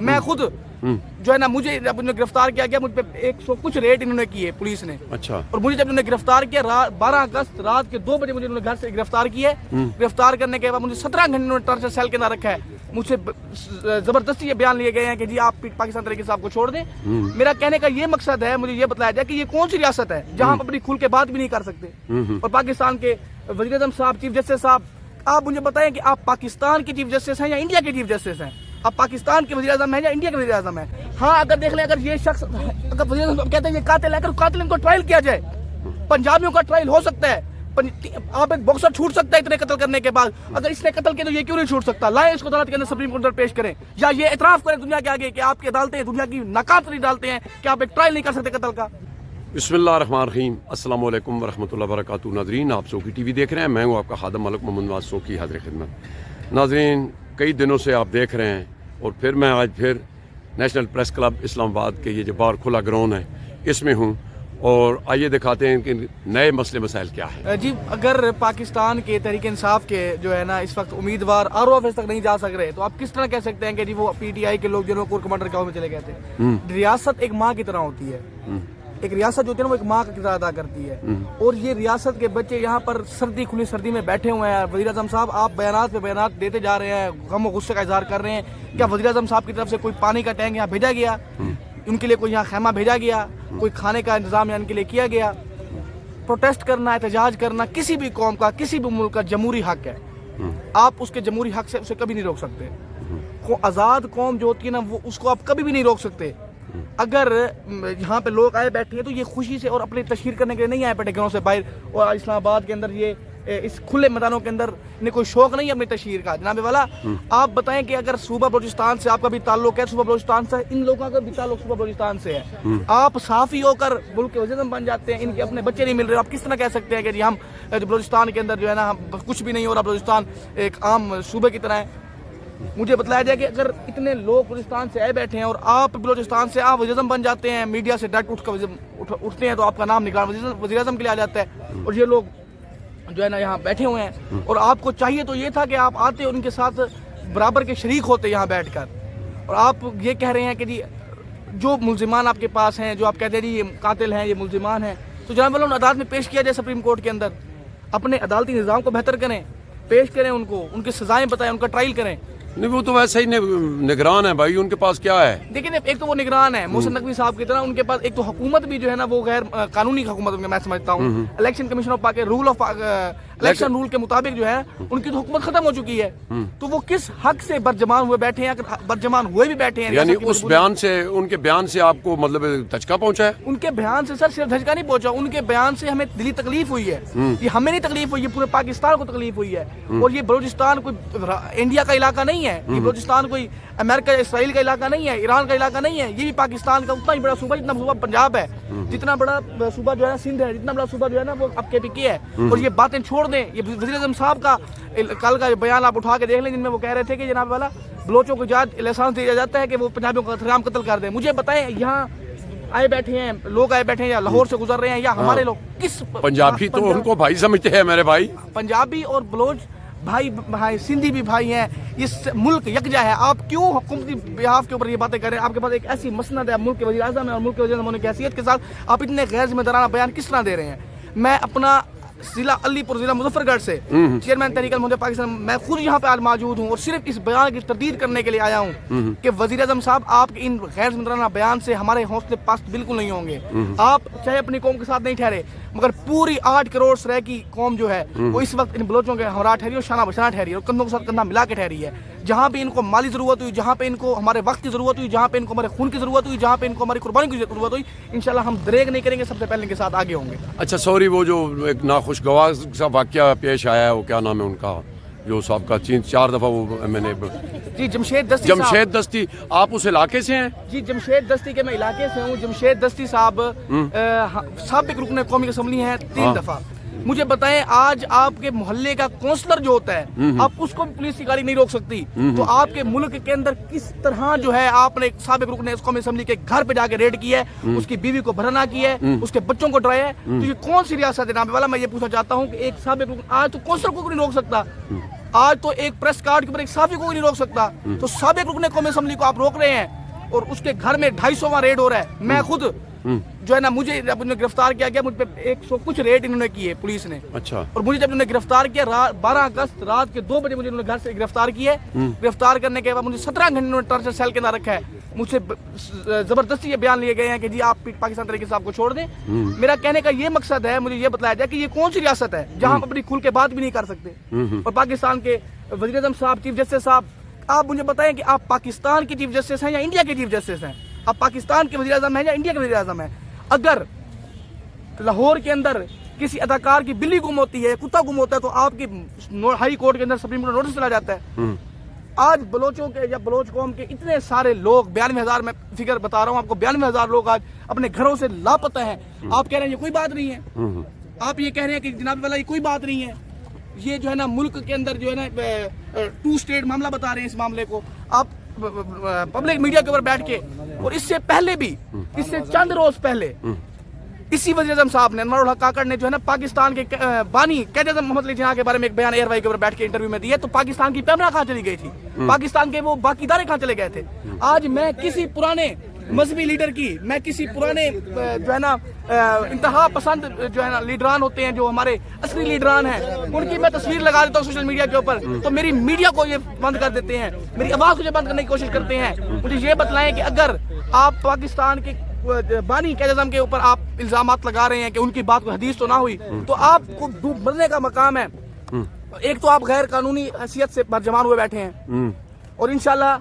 मैं खुद जो है ना, मुझे जब उन्होंने गिरफ्तार किया गया, मुझ पे 100 कुछ रेड इन्होंने किए पुलिस ने। अच्छा। और मुझे जब उन्होंने गिरफ्तार किया 12 अगस्त रात के 2 बजे मुझे उन्होंने घर से गिरफ्तार किया है। गिरफ्तार करने के बाद मुझे 17 घंटे उन्होंने टॉर्चर सेल के अंदर रखा है। मुझसे जबरदस्ती ये बयान लिए गए हैं कि जी आप पाकिस्तान तरीके से आपको छोड़ दें। मेरा कहने का ये मकसद है, मुझे ये बताया जाए कि ये कौन सी रियासत है जहाँ हम अपनी खुल के बात भी नहीं कर सकते। और पाकिस्तान के वज़ीर आज़म साहब, चीफ जस्टिस साहब, आप मुझे बताएं कि आप पाकिस्तान के चीफ जस्टिस हैं या इंडिया के चीफ जस्टिस हैं? आप पाकिस्तान के वज़ीर आज़म हैं या इंडिया के वज़ीर आज़म हैं? हाँ, अगर देख लें, अगर ये शख्स, अगर वज़ीर आज़म कहते हैं ये कातिल है, अगर कातिल इनको ट्रायल किया जाए, पंजाबियों का ट्रायल हो सकता है। आप एक बॉक्सर छूट सकता है इतने कत्ल करने के बाद, अगर इसने कत्ल किया तो ये क्यों नहीं छूट सकता? लाएं इसको अदालत के अंदर, सुप्रीम कोर्ट में पेश करें, या ये इतराफ करें दुनिया के आगे कि आपकी अदालतें दुनिया की नाकाबली डालते हैं कि आप एक ट्रायल नहीं कर सकते कत्ल का। बिस्मिल्लाहिर्रहमानिर्रहीम, अस्सलाम वालेकुम वरहमतुल्लाहि वबरकातुहू। नाज़रीन, आप सोकी टीवी देख रहे हैं, मैं हूँ आपका खादम मलिक मोहम्मद नवाज सोकी, हाज़िर खिदमत। नाज़रीन, कई दिनों से आप देख रहे हैं और फिर मैं आज फिर नेशनल प्रेस क्लब इस्लामाबाद के ये जो बाहर खुला ग्राउंड है इसमें हूँ, और आइए दिखाते हैं कि नए मसले मसाइल क्या है। जी, अगर पाकिस्तान के तहरीक इंसाफ के जो है ना इस वक्त उम्मीदवार आर ऑफिस तक नहीं जा सक रहे, तो आप किस तरह कह सकते हैं कि जी वो पीटीआई के लोग जो कोर कमांडर गाँव में चले गए थे? रियासत एक माँ की तरह होती है, एक रियासत जो होती है ना वो एक माँ की तरह अदा करती है। और ये रियासत के बच्चे यहाँ पर सर्दी खुली सर्दी में बैठे हुए हैं। वज़ीर आज़म साहब, आप बयानात पे बयानात देते जा रहे हैं, गम और गुस्से का इजहार कर रहे हैं। क्या वज़ीर आज़म साहब की तरफ से कोई पानी का टैंक यहाँ भेजा गया? उनके लिए कोई यहाँ खैमा भेजा गया? कोई खाने का इंतजाम यहाँ इनके लिए किया गया? प्रोटेस्ट करना, एहतजाज करना किसी भी कौम का, किसी भी मुल्क का जमहूरी हक है। आप उसके जमहूरी हक से उसे कभी नहीं रोक सकते। आज़ाद कौम जो होती है ना, वो उसको आप कभी भी नहीं रोक सकते। अगर यहाँ पे लोग आए बैठे हैं तो ये खुशी से और अपनी तशहीर करने के लिए नहीं आए बैठे घरों से बाहर, और इस्लामाबाद के अंदर ये इस खुले मैदानों के अंदर इन्हें कोई शौक नहीं है अपनी तशहीर का। जनाब वाला, आप बताएं कि अगर सूबा बलूचिस्तान से आपका भी ताल्लुक है, सूबा बलूचिस्तान से इन लोगों का भी ताल्लुक सूबा बलूचिस्तान से है, आप साफी होकर मुल्क के वज़ीर बन जाते हैं, इनके अपने बच्चे नहीं मिल रहे, आप किस तरह कह सकते हैं कि जी हम बलूचिस्तान के अंदर जो है ना कुछ भी नहीं हो रहा, बलूचिस्तान एक आम सूबे की तरह है? मुझे बताया जाए कि अगर इतने लोग बलूचिस्तान से आए बैठे हैं और आप बलूचिस्तान से आप वज़ीर बन जाते हैं, मीडिया से डायरेक्ट उठते हैं, तो आपका नाम निकाल वज़ीर आज़म के लिए आ जाता है। और ये लोग जो है ना यहाँ बैठे हुए हैं, और आपको चाहिए तो ये था कि आप आते उनके साथ बराबर के शरीक होते यहाँ बैठकर। और आप ये कह रहे हैं कि जी जो मुल्जिमान आपके पास हैं, जो आप कहते हैं जी ये कातिल हैं, ये मुल्जिमान हैं, तो जनाब वालों अदालत में पेश किया जाए सुप्रीम कोर्ट के अंदर, अपने अदालती निज़ाम को बेहतर करें, पेश करें उनको, उनकी सजाएं बताएं, उनका ट्रायल करें। नहीं, वो तो वैसे ही निगरान है भाई, उनके पास क्या है? देखिए, एक तो वो निगरान है मोहसिन नकवी साहब की तरह, उनके पास एक तो हुकूमत भी जो है ना वो गैर कानूनी हुकूमत मैं समझता हूँ। Election commission of Pakistan rule of election rule के मुताबिक जो है उनकी तो हुकूमत खत्म हो चुकी है, तो वो किस हक से बरजमान हुए बैठे हैं? अगर बरजमान हुए भी बैठे हैं, यानी उस बयान से, उनके बयान से आपको मतलब धचका पहुंचा है? उनके बयान से सर सिर्फ धचका नहीं पहुंचा, उनके बयान से हमें दिली तकलीफ हुई है। ये हमें नहीं तकलीफ हुई, ये पूरे पाकिस्तान को तकलीफ हुई है। और ये बलूचिस्तान कोई इंडिया का इलाका नहीं है, ये बलूचिस्तान कोई अमेरिका या इसराइल का इलाका नहीं है, ईरान का इलाका नहीं है, ये भी पाकिस्तान का उतना ही बड़ा सूबा जितना सूबा पंजाब है, जितना बड़ा सूबा जो है ना सिंध है, जितना बड़ा सूबा जो है ना वो अब केपीके है। और ये बातें छोड़ दें, ये वज़ीर आज़म साहब का कल का बयान आप उठा के देख लें, जिनमें वो कह रहे थे कि जनाब वाला बलोचों को लाइसेंस दिया जाता है कि वो पंजाबियों को कतलेआम कत्ल कर दें। मुझे बताएं, यहाँ आए बैठे हैं लोग, आए बैठे हैं या लाहौर से गुजर रहे हैं या हमारे लोग, किस पंजाबी तो उनको भाई समझते हैं मेरे भाई, पंजाबी और बलोच भाई सिंधी भी भाई हैं, इस मुल्क यकजा है। आप क्यों हुकूमती बिहाफ के ऊपर ये बातें कर रहे हैं? आपके पास एक ऐसी मसनद है, मुल्क के वज़ीर आज़म है, और मुल्क के वज़ीर आज़म होने की हैसियत के साथ आप इतने गैर जिम्मेदाराना बयान किस तरह दे रहे हैं? मैं अपना जिला अलीपुर, जिला मुजफ्फरगढ़ से चेयरमैन तहरीक अल-मुहम्मद पाकिस्तान, मैं खुद यहाँ पे आज मौजूद हूँ और सिर्फ इस बयान की तरदीद करने के लिए आया हूँ कि वज़ीर आज़म साहब आपके इन गैर जिम्मेदाराना बयान से हमारे हौसले पस्त बिल्कुल नहीं होंगे। आप चाहे अपनी कौम के साथ नहीं ठहरे, मगर पूरी 8 करोड़ सराय की कौम जो है वो इस वक्त इन बलोचों के हमरा ठहरी और शाना बशाना ठहरी है, और कंधों के साथ कंधा मिला के ठहरी है। जहाँ पे इनको माली ज़रूरत हुई, जहाँ पे इनको हमारे वक्त की ज़रूरत हुई, जहाँ पे इनको हमारे खून की ज़रूरत हुई, जहाँ पे इनको हमारी कुर्बानी की ज़रूरत हुई, इंशाल्लाह हम दरेग नहीं करेंगे, सबसे पहले इनके साथ आगे होंगे। अच्छा सॉरी, वो जो एक नाखुशगवार सा वाक़या पेश आया है, वो क्या नाम है उनका, जो सबका 4 दफ़ा वो मैंने जी जमशेद दस्ती, आप उस इलाके से हैं? जी, जमशेद दस्ती के मैं इलाके से हूँ। जमशेद दस्ती साहब साबिक रुकन कौमी असम्बली हैं 3 दफ़ा। मुझे बताएं, आज आपके मोहल्ले का काउंसलर जो होता है, आप उसको भी पुलिस की गाड़ी नहीं रोक सकती, तो आपके मुल्क के अंदर किस तरह जो है आपने एक साबिक रुकन कौमी असम्बली के घर पे जाके रेड किया है, उसकी बीवी को भरना किया है, उसके बच्चों को डराया है, तो ये कौन सी रियासत है? नाम वाला मैं ये पूछना चाहता हूँ कि एक साबिक रुकन आज तो काउंसलर को नहीं रोक सकता, आज तो एक प्रेस कार्ड के ऊपर एक साफी को भी नहीं रोक सकता, तो साबिक रुकने कौमी असम्बली को आप रोक रहे हैं और उसके घर में 250वां रेड हो रहा है। मैं खुद जो है ना, मुझे जब उन्होंने गिरफ्तार किया गया, मुझ पे 100 कुछ रेड इन्होंने किए पुलिस ने। अच्छा। और मुझे जब उन्होंने गिरफ्तार किया 12 अगस्त रात के 2 बजे मुझे उन्होंने घर से गिरफ्तार किया है। गिरफ्तार करने के बाद मुझे 17 घंटे उन्होंने टॉर्चर सेल के अंदर रखा है। मुझसे जबरदस्ती ये बयान लिए गए हैं कि जी आप पाकिस्तान तरीके से आपको छोड़ दें। मेरा कहने का ये मकसद है, मुझे ये बताया जाए कि ये कौन सी रियासत है जहां आप अपनी खुल के बात भी नहीं कर सकते। और पाकिस्तान के वज़ीर आज़म साहब, चीफ जस्टिस साहब, आप मुझे बताएं कि आप पाकिस्तान के चीफ जस्टिस हैं या इंडिया के चीफ जस्टिस हैं? आप पाकिस्तान के वज़ीर आज़म हैं या इंडिया के वज़ीर आज़म हैं? अगर लाहौर के अंदर किसी अदाकार की बिल्ली गुम होती है, कुत्ता गुम होता है, तो आपकी हाई कोर्ट के अंदर सुप्रीम कोर्ट नोटिस चला जाता है। आज बलोचों के या बलोच कौम के इतने सारे लोग, 92,000 मैं फिगर बता रहा हूँ आपको, 92,000 लोग आज अपने घरों से लापता हैं। आप कह रहे हैं ये कोई बात नहीं है। आप ये कह रहे हैं कि जनाब वाला ये कोई बात नहीं है। ये जो है ना मुल्क के अंदर जो है ना 2 स्टेट मामला बता रहे हैं। इस मामले को आप पब्लिक मीडिया के ऊपर बैठ के, और इससे पहले भी, इससे चंद रोज पहले इसी वज़ीर आज़म साहब ने, अनवर उल हक काकड़ ने जो है ना पाकिस्तान के बानी कैद आज़म मोहम्मद अली जिन्ना के बारे में एक बयान एयरवाई के ऊपर बैठ के इंटरव्यू में दिया, तो पाकिस्तान की पैमरा कहाँ चली गई थी? पाकिस्तान के वो बाकी इदारे कहाँ चले गए थे? आज मैं किसी पुराने मजहबी लीडर की, मैं किसी पुराने जो है ना इंतहा पसंद जो है ना लीडरान होते हैं, जो हमारे असली लीडरान हैं, उनकी मैं तस्वीर लगा देता हूँ सोशल मीडिया के ऊपर, तो मेरी मीडिया को ये बंद कर देते हैं, मेरी आवाज़ को ये बंद करने की कोशिश करते हैं। मुझे ये बतलाएं कि अगर आप पाकिस्तान के बानी कैद आज़म के ऊपर आप इल्जामात लगा रहे हैं कि उनकी बात को हदीस तो ना हुई, तो आपको डूब मरने का मकाम है। एक तो आप गैर कानूनी हैसियत से बरजमान हुए बैठे हैं, और इंशाल्लाह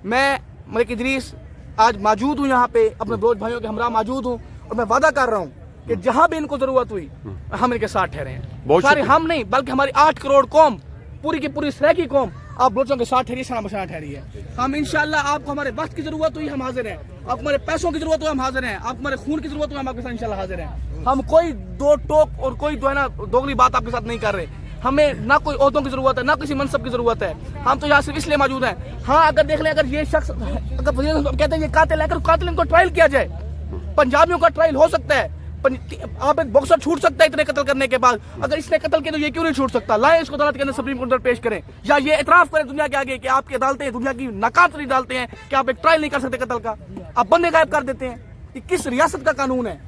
मैं मलिक इदरीस आज मौजूद हूँ यहाँ पे, अपने बलोच भाइयों के हमरा मौजूद हूँ, और मैं वादा कर रहा हूँ कि जहाँ भी इनको जरूरत हुई हम इनके साथ ठहरे हैं। सारे हम नहीं, बल्कि हमारी 8 करोड़ कौम, पूरी की पूरी सराकी कौम आप बलोचों के साथ ठहरी, सलाम बशाना ठहरी है। हम इंशाल्लाह, आपको हमारे वक्त की जरूरत हुई हम हाजिर हैं, आपको हमारे पैसों की जरूरत हुई हम हाजिर हैं, आपको हमारे खून की जरूरत हुई हम आपके साथ इंशाल्लाह हाजिर हैं। हम कोई दो टोक और कोई जो है ना दोगली बात आपके साथ नहीं कर रहे। हमें ना कोई ओहदों की जरूरत है, ना किसी मनसब की जरूरत है। हम तो यहाँ सिर्फ इसलिए मौजूद हैं। हाँ, अगर देख लें, अगर ये शख्स, अगर कहते हैं ये कातिल है, अगर कातिल इनको ट्रायल किया जाए, पंजाबियों का ट्रायल हो सकता है, आप एक बॉक्सर छूट सकता है इतने कत्ल करने के बाद, अगर इसने कत्ल किया तो ये क्यों नहीं छूट सकता? लाएं इसको अदालत के अंदर, सुप्रीम कोर्ट पेश करें, या ये इतराफ करें दुनिया के आगे कि आपकी अदालतें दुनिया की नाकाम डालते हैं कि आप एक ट्रायल नहीं कर सकते कत्ल का, आप बंदे गायब कर देते हैं। ये किस रियासत का कानून है?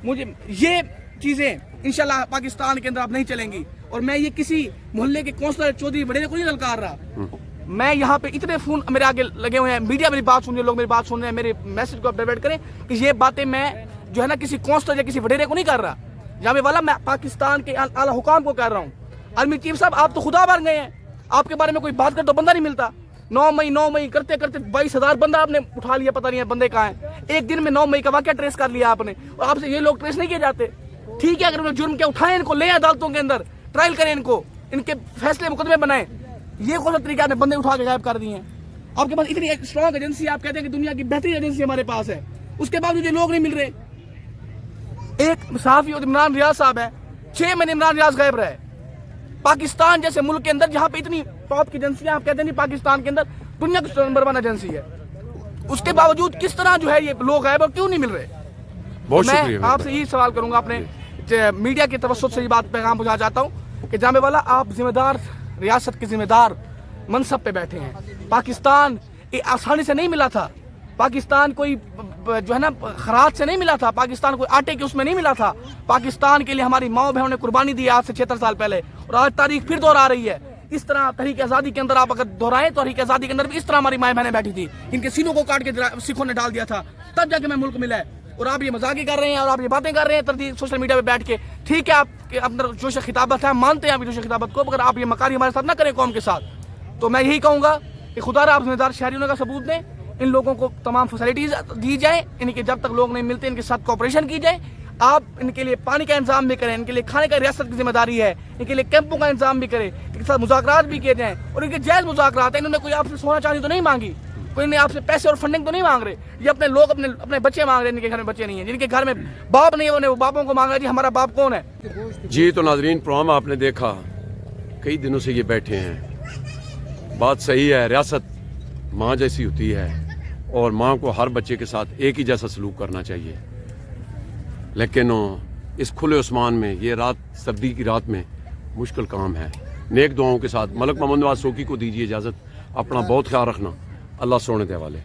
मुझे ये चीजें इंशाल्लाह पाकिस्तान के अंदर आप नहीं चलेंगी। और मैं ये किसी मोहल्ले के कौंसलर चौधरी बड़े को नहीं ललकार रहा। मैं यहाँ पे इतने फोन मेरे आगे लगे हुए हैं, मीडिया मेरी बात सुन रहे, लोग मेरी बात सुन रहे हैं, मेरे मैसेज को आप डाइवर्ट करें कि ये बातें मैं जो है ना किसी कौंसलर या किसी वडेरे को नहीं कर रहा। जामे वाला मैं पाकिस्तान के आला हुकाम को कर रहा हूँ। आर्मी चीफ साहब, आप तो खुदा बन गए हैं, आपके बारे में कोई बात कर तो बंदा नहीं मिलता। 9 मई करते करते 22,000 बंदा आपने उठा लिया, पता नहीं है बंदे कहाँ हैं। एक दिन में 9 मई का वाकया ट्रेस कर लिया आपने, और आपसे ये लोग ट्रेस नहीं किए जाते। ठीक है, अगर उन्होंने जुर्म किया उठाएं, इनको ले अदालतों के अंदर ट्रायल करें, इनको इनके फैसले मुकदमे बनाएं। ये कौन सा तरीका आपने बंदे उठा के गायब कर दिए हैं? आपके पास इतनी स्ट्रॉन्ग एजेंसी, आप कहते हैं कि दुनिया की बेहतरीन एजेंसी हमारे पास है, उसके बाद मुझे लोग नहीं मिल रहे। एक सहाफी इमरान रियाज साहब है, 6 महीने इमरान रियाज गायब रहे। पाकिस्तान जैसे मुल्क के अंदर जहां पे इतनी टॉप की एजेंसियां, आप कहते हैं पाकिस्तान के अंदर दुनिया की नंबर 1 एजेंसी है, उसके बावजूद किस तरह जो है ये लोग गायब और क्यों नहीं मिल रहे? मैं आपसे यही सवाल करूंगा, अपने मीडिया की तवज्जुह से ये बात पैगाम पहुंचा चाहता हूं कि जामे वाला, आप जिम्मेदार रियासत के जिम्मेदार मनसब पे बैठे हैं। पाकिस्तान ये आसानी से नहीं मिला था, पाकिस्तान कोई जो है ना खराज से नहीं मिला था, पाकिस्तान कोई आटे के उसमें नहीं मिला था। पाकिस्तान के लिए हमारी माओ बहनों ने कुर्बानी दी आज से 76 साल पहले, और आज तारीख फिर दोहरा रही है। इस तरह तहरीक आज़ादी के अंदर आप अगर दोहराएं तो तहरीक आज़ादी के अंदर भी इस तरह हमारी माएँ बहनें बैठी थी, इनके सीनों को काट के सिखों ने डाल दिया था, तब जाके मैं मुल्क मिला है। और आप ये मजाक ही कर रहे हैं और आप ये बातें कर रहे हैं तरती सोशल मीडिया पे बैठ के। ठीक है, आपके अंदर जोश खिताबत है, मानते हैं आप जोश खिताबत को, अगर आप ये मकारी हमारे साथ ना करें कौम के साथ, तो मैं यही कहूँगा कि खुदा आप जिम्मेदार शहरियों का सबूत दें, इन लोगों को तमाम फैसिलिटीज दी जाए, इनके जब तक लोग नहीं मिलते इनके साथ कोऑपरेशन की जाए। आप इनके लिए पानी का इंतजाम भी करें, इनके लिए खाने का रियासत की जिम्मेदारी है, इनके लिए कैंपों का इंतजाम भी करें, इनके साथ मुज़ाकरात भी किए जाएं, और इनके जायज़ मुज़ाकरात हैं। इन्होंने कोई आपसे सोना चांदी तो नहीं मांगी, कोई ने आपसे पैसे और फंडिंग तो नहीं मांग रहे। ये अपने लोग अपने बच्चे मांग रहे हैं, इनके घर में बच्चे नहीं हैं, जिनके घर में बाप नहीं है वो बापों को मांग रहे हैं, जी हमारा बाप कौन है? जी, तो नाजरीन प्रोग्राम आपने देखा, कई दिनों से ये बैठे हैं। बात सही है, रियासत माँ जैसी होती है और माँ को हर बच्चे के साथ एक ही जैसा सलूक करना चाहिए, लेकिन इस खुले आसमान में ये रात, सर्दी की रात में मुश्किल काम है। نیک دعاؤں کے ساتھ ملک محمد نواز سوکی کو دیجیے اجازت. اپنا بہت خیال رکھنا. اللہ سونے دے والے.